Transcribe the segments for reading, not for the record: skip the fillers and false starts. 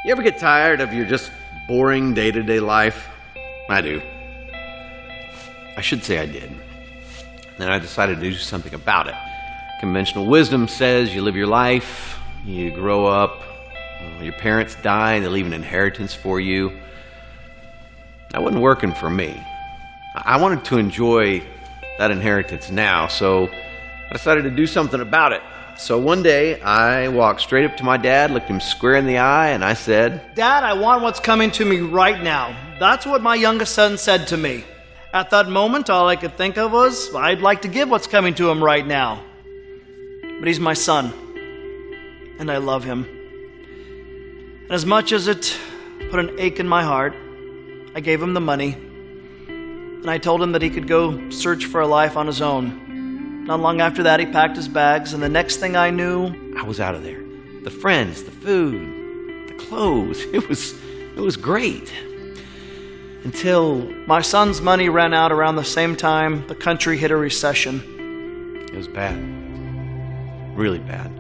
You ever get tired of your just boring day-to-day life? I do. I should say I did. Then I decided to do something about it. Conventional wisdom says you live your life, you grow up, your parents die, they leave an inheritance for you. That wasn't working for me. I wanted to enjoy that inheritance now, so I decided to do something about it. So one day, I walked straight up to my dad, looked him square in the eye, and I said, "Dad, I want what's coming to me right now." That's what my youngest son said to me. At that moment, all I could think of was, I'd like to give what's coming to him right now. But he's my son, and I love him. And as much as it put an ache in my heart, I gave him the money, and I told him that he could go search for a life on his own. Not long after that, he packed his bags, and the next thing I knew, I was out of there. The friends, the food, the clothes, it was great. Until my son's money ran out around the same time the country hit a recession. It was bad. Really bad.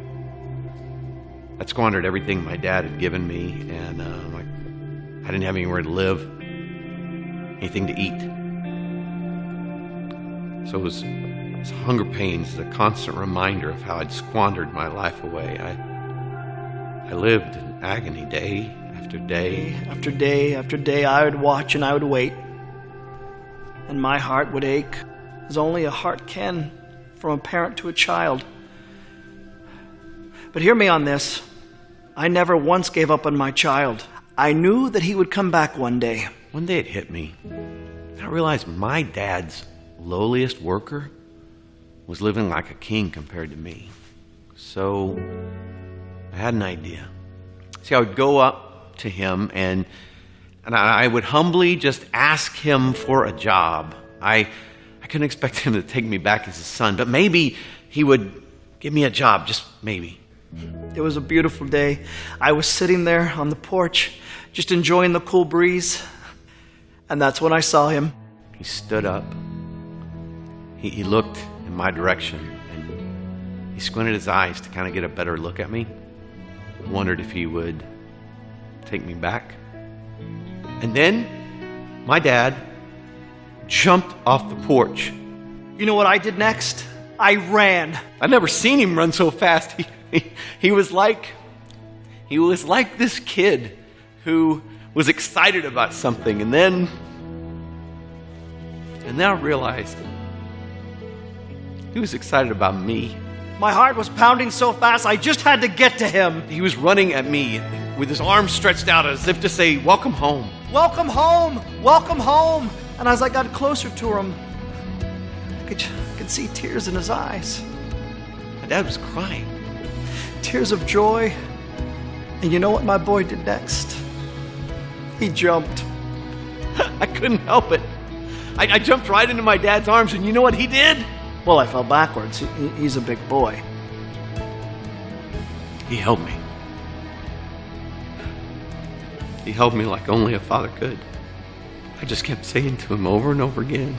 I'd squandered everything my dad had given me, and I didn't have anywhere to live, anything to eat. So it was hunger pains, a constant reminder of how I'd squandered my life away. I lived in agony day after day. After day after day, I would watch and I would wait. And my heart would ache, as only a heart can, from a parent to a child. But hear me on this. I never once gave up on my child. I knew that he would come back one day. One day it hit me. I realized my dad's lowliest worker was living like a king compared to me. So I had an idea. See, I would go up to him and I would humbly just ask him for a job. I couldn't expect him to take me back as his son, but maybe he would give me a job, just maybe. It was a beautiful day. I was sitting there on the porch, just enjoying the cool breeze, and that's when I saw him. He stood up. He looked in my direction, and he squinted his eyes to kind of get a better look at me. I wondered if he would take me back. And then my dad jumped off the porch. You know what I did next? I ran. I'd never seen him run so fast. He was like this kid who was excited about something, and then I realized he was excited about me. My heart was pounding so fast, I just had to get to him. He was running at me with his arms stretched out as if to say, "Welcome home. Welcome home. Welcome home." And as I got closer to him, I could see tears in his eyes. My dad was crying. Tears of joy. And you know what my boy did next? He jumped. I couldn't help it. I jumped right into my dad's arms, and you know what he did? Well, I fell backwards. He's a big boy. He held me. He held me like only a father could. I just kept saying to him over and over again,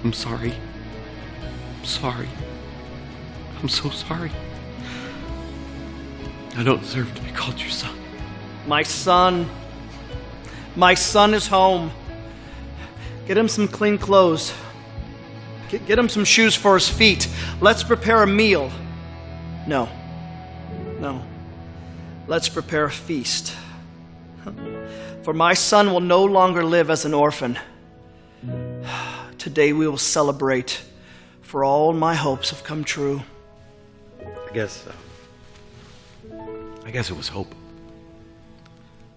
"I'm sorry. I'm sorry. I'm so sorry. I don't deserve to be called your son." My son is home. Get him some clean clothes. Get him some shoes for his feet. Let's prepare a meal. No. Let's prepare a feast. For my son will no longer live as an orphan. Today we will celebrate, for all my hopes have come true. I guess it was hope.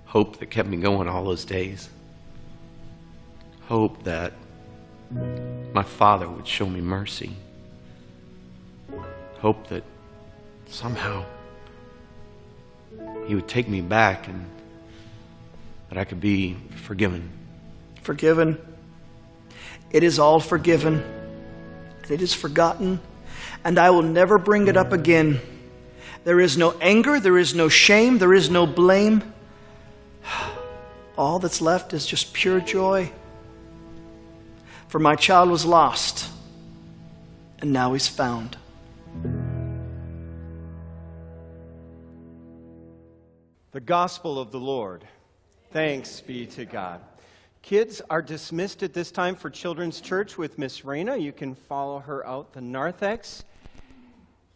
Hope that kept me going all those days. Hope that my father would show me mercy. Hope that somehow he would take me back and that I could be forgiven. Forgiven. It is all forgiven. It is forgotten, and I will never bring it up again. There is no anger, there is no shame, there is no blame. All that's left is just pure joy. For my child was lost, and now he's found. The Gospel of the Lord. Thanks be to God. Kids are dismissed at this time for Children's Church with Miss Raina. You can follow her out the narthex.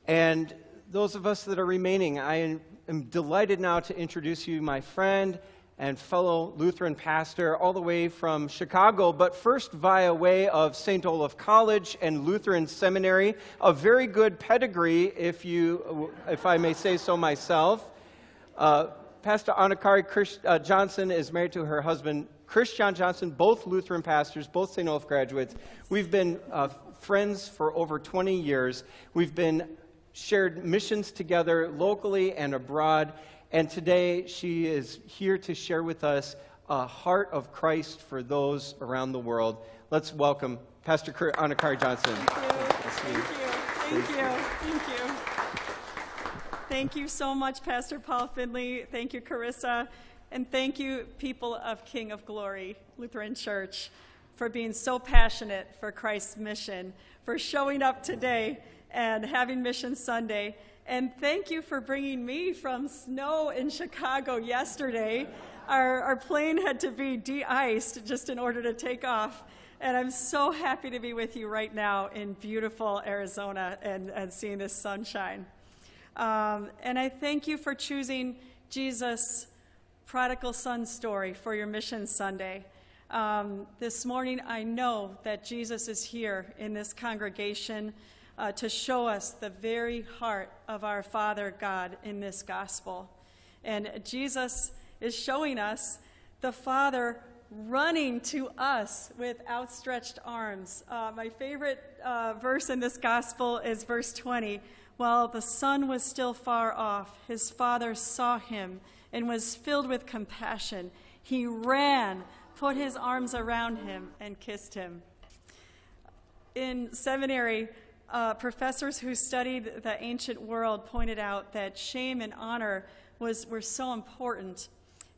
And those of us that are remaining, I am delighted now to introduce you my friend and fellow Lutheran pastor all the way from Chicago, but first via way of St. Olaf College and Lutheran Seminary, a very good pedigree, if I may say so myself. Pastor Anna-Kari Johnson is married to her husband, Chris John Johnson, both Lutheran pastors, both St. Olaf graduates. We've been friends for over 20 years. We've been shared missions together locally and abroad. And today she is here to share with us a heart of Christ for those around the world. Let's welcome Pastor Anna-Kari Johnson. Thank you. Thank you so much, Pastor Paul Finley. Thank you, Carissa. And thank you, people of King of Glory Lutheran Church, for being so passionate for Christ's mission, for showing up today and having Mission Sunday. And thank you for bringing me from snow in Chicago yesterday. Our plane had to be de-iced just in order to take off. And I'm so happy to be with you right now in beautiful Arizona and seeing this sunshine. And I thank you for choosing Jesus' prodigal son story for your Mission Sunday. This morning, I know that Jesus is here in this congregation to show us the very heart of our Father God in this gospel. And Jesus is showing us the Father running to us with outstretched arms. My favorite verse in this gospel is verse 20. While the son was still far off, his father saw him and was filled with compassion. He ran, put his arms around him, and kissed him. In seminary, professors who studied the ancient world pointed out that shame and honor were so important,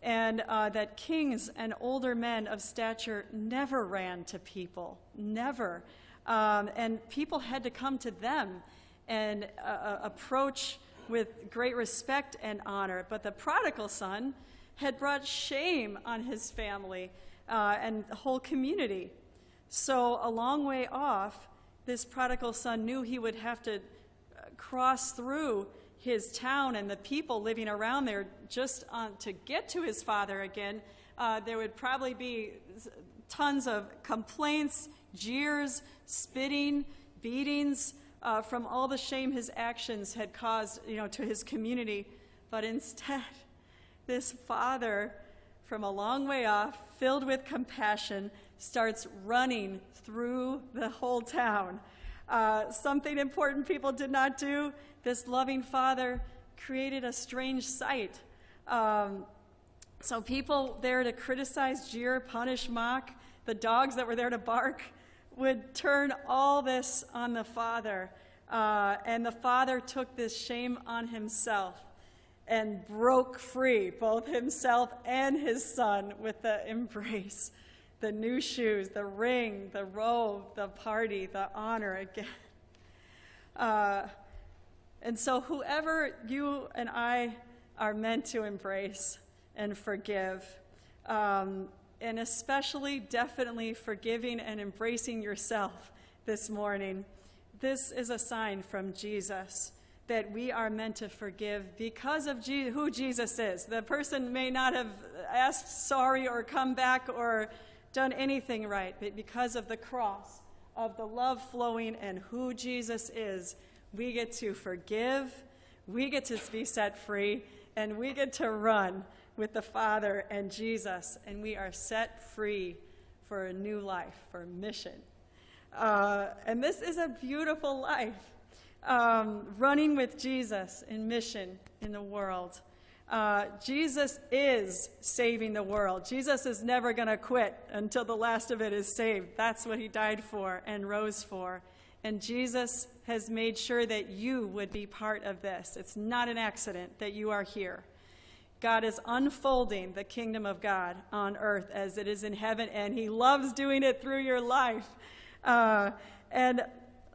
and that kings and older men of stature never ran to people, never. And people had to come to them and approach with great respect and honor. But the prodigal son had brought shame on his family and the whole community. So a long way off, this prodigal son knew he would have to cross through his town and the people living around there just to get to his father again. There would probably be tons of complaints, jeers, spitting, beatings, from all the shame his actions had caused, to his community. But instead, this father, from a long way off, filled with compassion, starts running through the whole town. Something important people did not do. This loving father created a strange sight. So people there to criticize, jeer, punish, mock, the dogs that were there to bark, would turn all this on the father. And the father took this shame on himself and broke free both himself and his son with the embrace, the new shoes, the ring, the robe, the party, the honor again. And so whoever you and I are meant to embrace and forgive, and especially, definitely forgiving and embracing yourself this morning. This is a sign from Jesus that we are meant to forgive because of who Jesus is. The person may not have asked sorry or come back or done anything right, but because of the cross, of the love flowing and who Jesus is, we get to forgive, we get to be set free, and we get to run with the Father and Jesus, and we are set free for a new life, for mission. And this is a beautiful life, running with Jesus in mission in the world. Jesus is saving the world. Jesus is never going to quit until the last of it is saved. That's what he died for and rose for. And Jesus has made sure that you would be part of this. It's not an accident that you are here. God is unfolding the kingdom of God on earth as it is in heaven, and he loves doing it through your life. And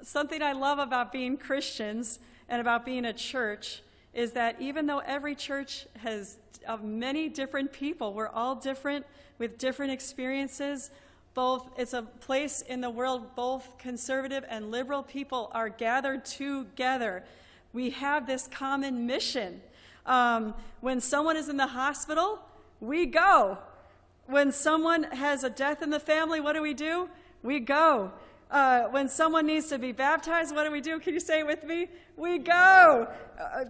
something I love about being Christians and about being a church is that even though every church has many different people, we're all different with different experiences. It's a place in the world both conservative and liberal people are gathered together. We have this common mission. When someone is in the hospital, we go. When someone has a death in the family, what do? We go. When someone needs to be baptized, what do? Can you say it with me? We go.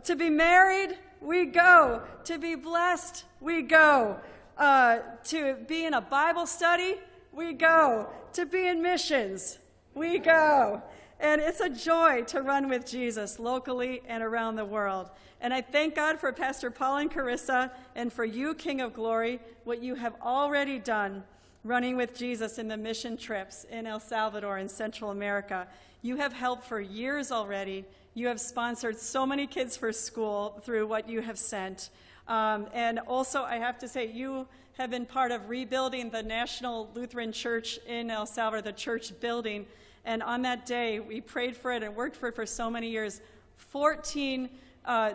To be married, we go. To be blessed, we go. To be in a Bible study, we go. To be in missions, we go. And it's a joy to run with Jesus locally and around the world. And I thank God for Pastor Paul and Carissa, and for you, King of Glory, what you have already done running with Jesus in the mission trips in El Salvador and Central America. You have helped for years already. You have sponsored so many kids for school through what you have sent. And also, I have to say, you have been part of rebuilding the National Lutheran Church in El Salvador, the church building. And on that day, we prayed for it and worked for it for so many years. 14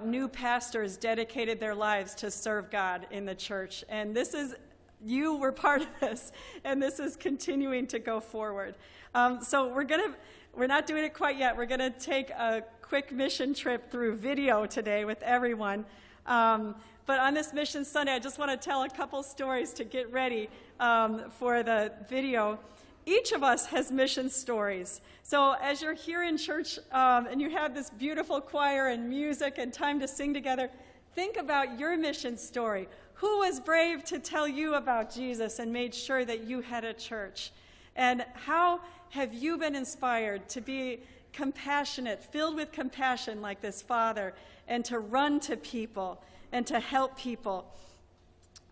new pastors dedicated their lives to serve God in the church. And you were part of this, and this is continuing to go forward. So we're not doing it quite yet. We're gonna take a quick mission trip through video today with everyone. But on this Mission Sunday, I just want to tell a couple stories to get ready for the video. Each of us has mission stories. So as you're here in church and you have this beautiful choir and music and time to sing together, think about your mission story. Who was brave to tell you about Jesus and made sure that you had a church? And how have you been inspired to be compassionate, filled with compassion like this Father, and to run to people and to help people?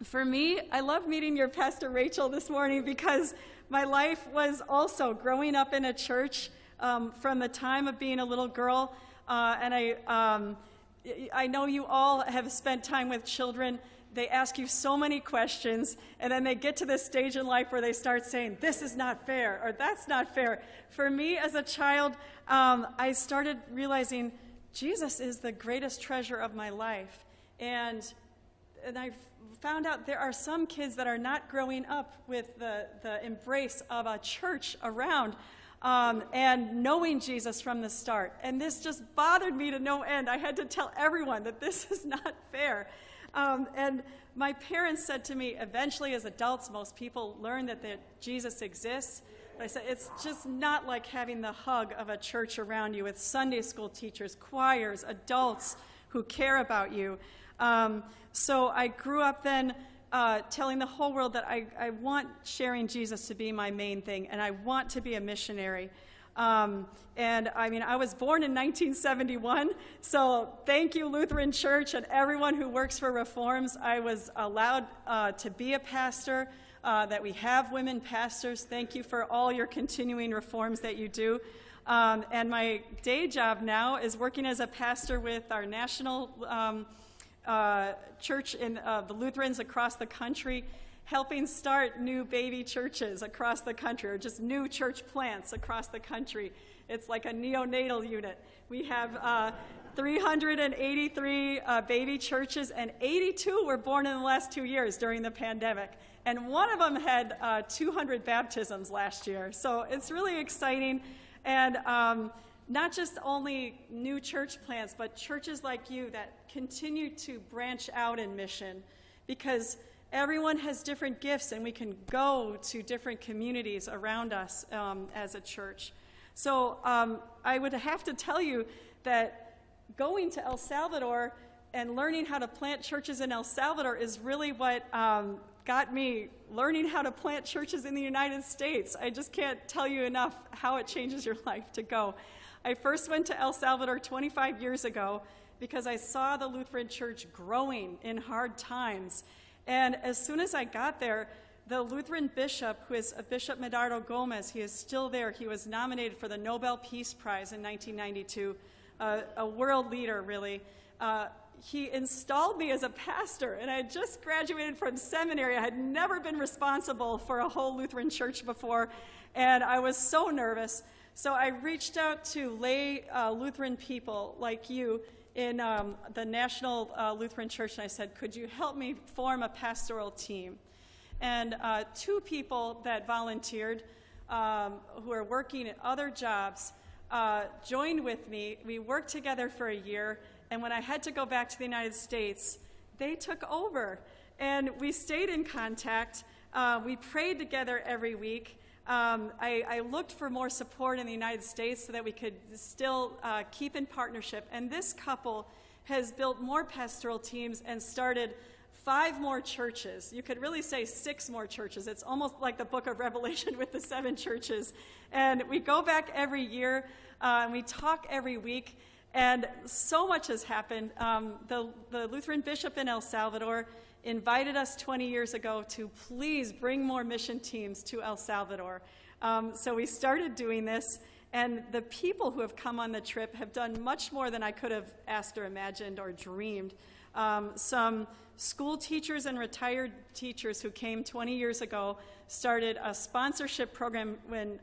For me, I love meeting your Pastor Rachel this morning because my life was also growing up in a church from the time of being a little girl. And I know you all have spent time with children. They ask you so many questions, and then they get to this stage in life where they start saying, this is not fair, or that's not fair. For me as a child, I started realizing Jesus is the greatest treasure of my life. And I found out there are some kids that are not growing up with the embrace of a church around and knowing Jesus from the start. And this just bothered me to no end. I had to tell everyone that this is not fair. And my parents said to me, eventually as adults, most people learn that Jesus exists. But I said, it's just not like having the hug of a church around you with Sunday school teachers, choirs, adults who care about you. So I grew up then telling the whole world that I want sharing Jesus to be my main thing, and I want to be a missionary. And I mean, I was born in 1971, so thank you, Lutheran Church, and everyone who works for Reforms. I was allowed to be a pastor, that we have women pastors. Thank you for all your continuing reforms that you do. And my day job now is working as a pastor with our national church in the Lutherans across the country, helping start new baby churches across the country, or just new church plants across the country. It's like a neonatal unit. We have 383 baby churches, and 82 were born in the last 2 years during the pandemic. And one of them had 200 baptisms last year. So it's really exciting. And not just only new church plants, but churches like you that continue to branch out in mission, because everyone has different gifts and we can go to different communities around us as a church. So I would have to tell you that going to El Salvador and learning how to plant churches in El Salvador is really what got me learning how to plant churches in the United States. I just can't tell you enough how it changes your life to go. I first went to El Salvador 25 years ago because I saw the Lutheran Church growing in hard times. And as soon as I got there, the Lutheran bishop, who is Bishop Medardo Gomez, he is still there. He was nominated for the Nobel Peace Prize in 1992, a world leader, really. He installed me as a pastor, and I had just graduated from seminary. I had never been responsible for a whole Lutheran church before, and I was so nervous. So I reached out to lay Lutheran people like you in the National Lutheran Church, and I said, could you help me form a pastoral team? And 2 people that volunteered who are working at other jobs joined with me. We worked together for a year, and when I had to go back to the United States, they took over. And we stayed in contact. We prayed together every week. I looked for more support in the United States so that we could still keep in partnership. And this couple has built more pastoral teams and started 5 more churches. You could really say 6 more churches. It's almost like the book of Revelation with the 7 churches. And we go back every year, and we talk every week, and so much has happened. The Lutheran bishop in El Salvador invited us 20 years ago to please bring more mission teams to El Salvador. So we started doing this, and the people who have come on the trip have done much more than I could have asked or imagined or dreamed. Some school teachers and retired teachers who came 20 years ago started a sponsorship program when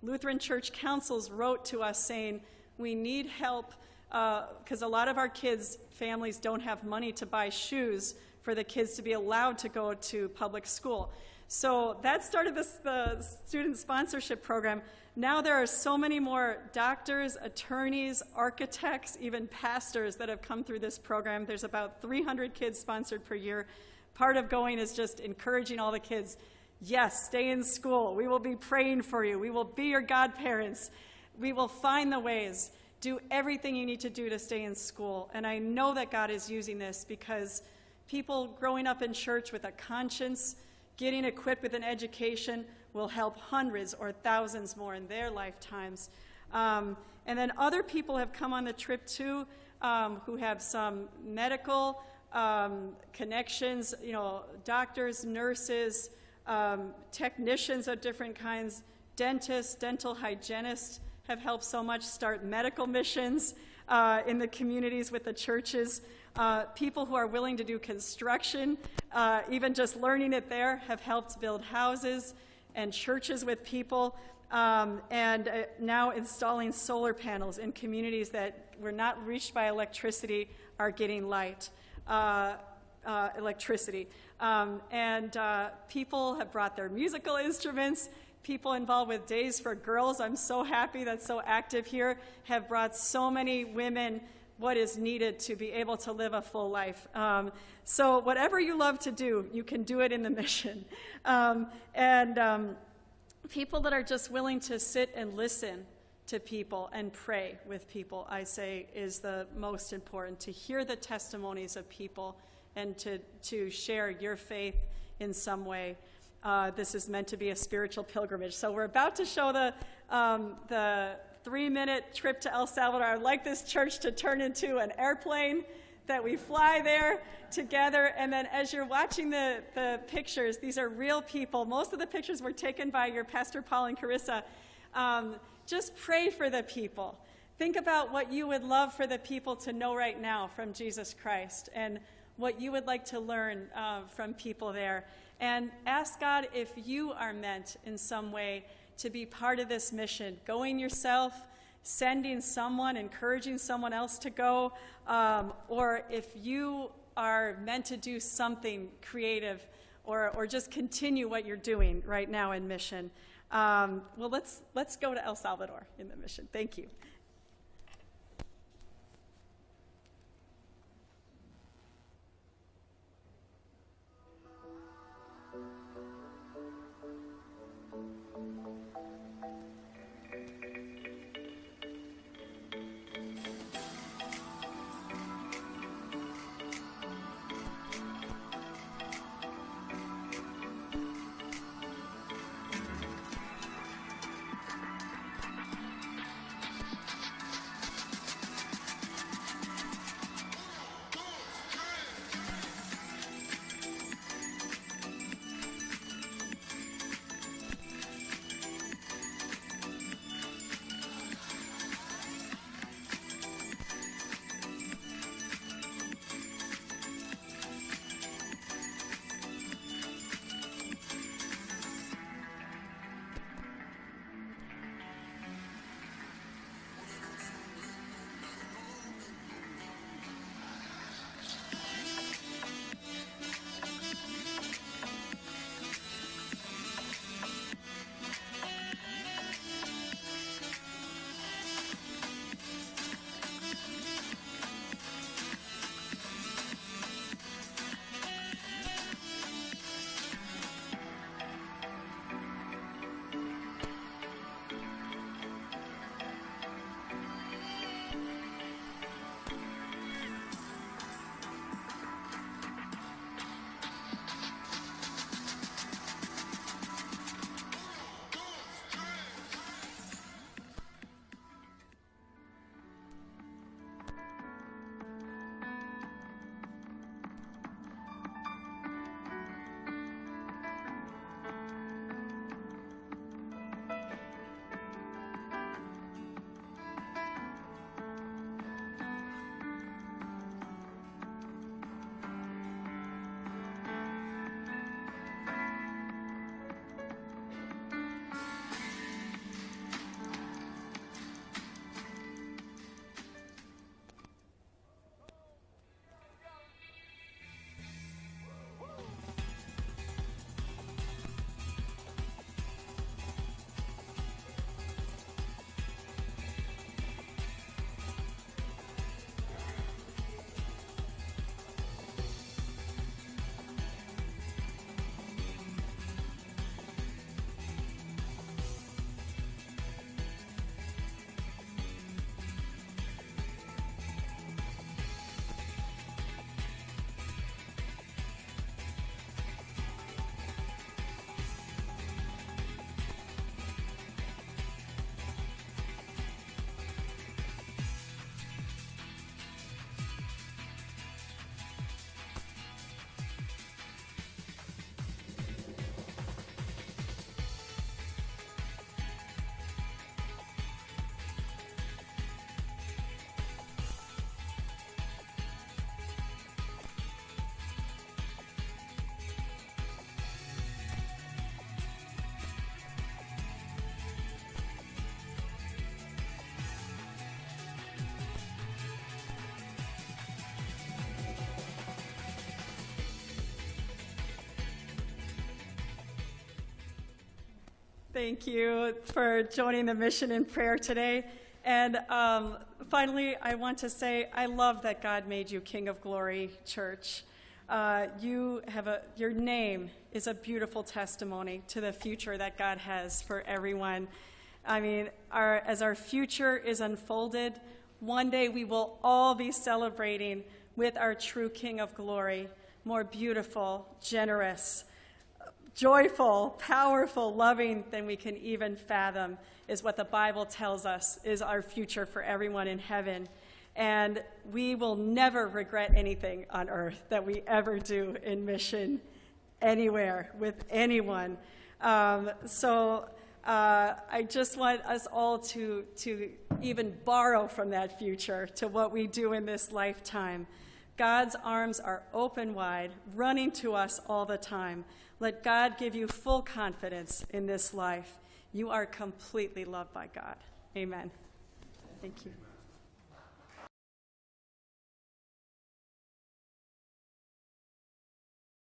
Lutheran church councils wrote to us saying, we need help because a lot of our kids' families don't have money to buy shoes for the kids to be allowed to go to public school. So that started the student sponsorship program. Now there are so many more doctors, attorneys, architects, even pastors that have come through this program. There's about 300 kids sponsored per year. Part of going is just encouraging all the kids, yes, stay in school. We will be praying for you. We will be your godparents. We will find the ways. Do everything you need to do to stay in school. And I know that God is using this because people growing up in church with a conscience, getting equipped with an education, will help hundreds or thousands more in their lifetimes. And then other people have come on the trip too, who have some medical connections, doctors, nurses, technicians of different kinds, dentists, dental hygienists have helped so much start medical missions in the communities with the churches. People who are willing to do construction, even just learning it there, have helped build houses and churches with people, and now installing solar panels in communities that were not reached by electricity are getting electricity. And people have brought their musical instruments. People involved with Days for Girls, I'm so happy that's so active here, have brought so many women what is needed to be able to live a full life. So whatever you love to do, you can do it in the mission. People that are just willing to sit and listen to people and pray with people, I say, is the most important, to hear the testimonies of people and to share your faith in some way. This is meant to be a spiritual pilgrimage. So we're about to show the 3-minute trip to El Salvador. I'd like this church to turn into an airplane that we fly there together. And then as you're watching the pictures, these are real people. Most of the pictures were taken by your Pastor Paul and Carissa. Just pray for the people. Think about what you would love for the people to know right now from Jesus Christ and what you would like to learn from people there. And ask God if you are meant in some way to be part of this mission, going yourself, sending someone, encouraging someone else to go, or if you are meant to do something creative or just continue what you're doing right now in mission. Well, let's go to El Salvador in the mission. Thank you. Thank you for joining the mission in prayer today. And finally, I want to say I love that God made you King of Glory Church. Your name is a beautiful testimony to the future that God has for everyone. I mean, as our future is unfolded, one day we will all be celebrating with our true King of Glory, more beautiful, generous, joyful, powerful, loving than we can even fathom, is what the Bible tells us is our future for everyone in heaven. And we will never regret anything on earth that we ever do in mission anywhere with anyone. I just want us all to even borrow from that future to what we do in this lifetime. God's arms are open wide, running to us all the time. Let God give you full confidence in this life. You are completely loved by God. Amen. Thank you.